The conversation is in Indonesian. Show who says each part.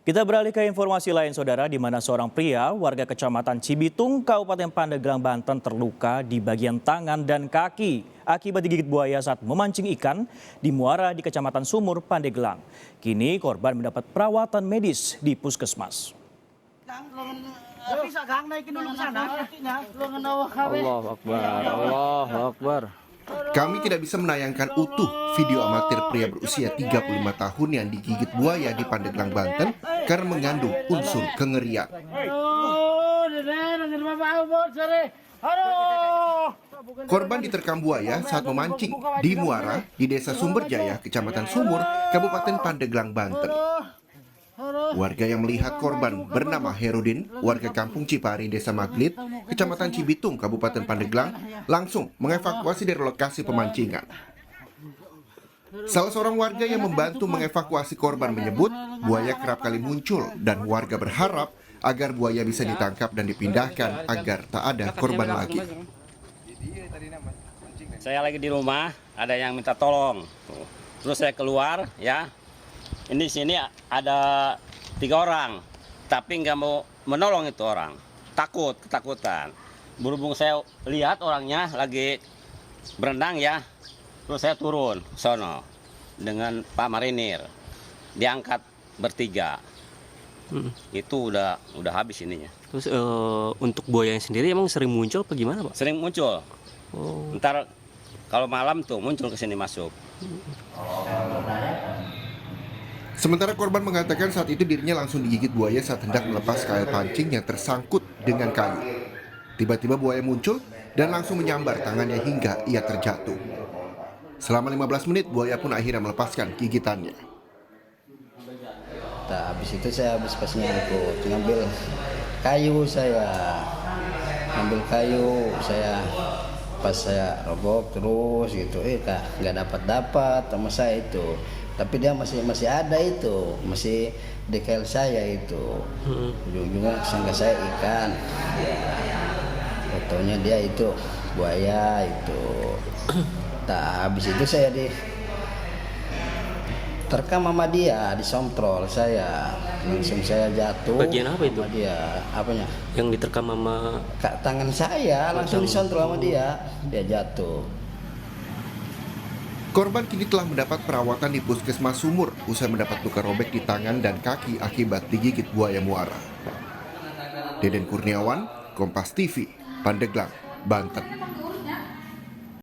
Speaker 1: Kita beralih ke informasi lain, saudara, di mana seorang pria warga Kecamatan Cibitung, Kabupaten Pandeglang, Banten terluka di bagian tangan dan kaki akibat digigit buaya saat memancing ikan di muara di Kecamatan Sumur, Pandeglang. Kini korban mendapat perawatan medis di puskesmas.
Speaker 2: Allahu Akbar, Allahu Akbar.
Speaker 3: Kami tidak bisa menayangkan utuh video amatir pria berusia 35 tahun yang digigit buaya di Pandeglang, Banten karena mengandung unsur kengerian. Korban diterkam buaya saat memancing di muara di Desa Sumberjaya, Kecamatan Sumur, Kabupaten Pandeglang, Banten. Warga yang melihat korban bernama Herudin, warga kampung Cipari, Desa Maglit, Kecamatan Cibitung, Kabupaten Pandeglang, langsung mengevakuasi dari lokasi pemancingan. Salah seorang warga yang membantu mengevakuasi korban menyebut buaya kerap kali muncul dan warga berharap agar buaya bisa ditangkap dan dipindahkan agar tak ada korban lagi.
Speaker 4: Saya lagi di rumah, ada yang minta tolong. Terus saya keluar, ya. Ini sini ada 3 orang, tapi nggak mau menolong itu orang. Ketakutan. Berhubung saya lihat orangnya lagi berenang ya, terus saya turun sono dengan Pak Marinir, diangkat bertiga. Itu udah habis ininya.
Speaker 2: Terus untuk buaya yang sendiri emang sering muncul apa gimana, Pak?
Speaker 4: Sering muncul. Ntar kalau malam tuh muncul ke sini masuk.
Speaker 3: Sementara korban mengatakan saat itu dirinya langsung digigit buaya saat hendak melepas kail pancing yang tersangkut dengan kayu. Tiba-tiba buaya muncul dan langsung menyambar tangannya hingga ia terjatuh. Selama 15 menit buaya pun akhirnya melepaskan gigitannya.
Speaker 5: Habis itu saya pas nyangkut, ngambil kayu pas saya robok terus gitu, nggak dapat sama saya itu. Tapi dia masih ada itu, masih di kail saya itu. Ujung-ujungnya sangka saya ikan. Fotonya dia itu buaya itu. Habis itu saya terkam sama dia, disontrol saya. Langsung saya jatuh.
Speaker 2: Bagian apa itu?
Speaker 5: Sama dia, apanya?
Speaker 2: Yang diterkam sama
Speaker 5: tangan saya, langsung disontrol sama dia jatuh.
Speaker 3: Korban kini telah mendapat perawatan di Puskesmas Sumur usai mendapat luka robek di tangan dan kaki akibat digigit buaya muara. Deden Kurniawan, Kompas TV, Pandeglang, Banten.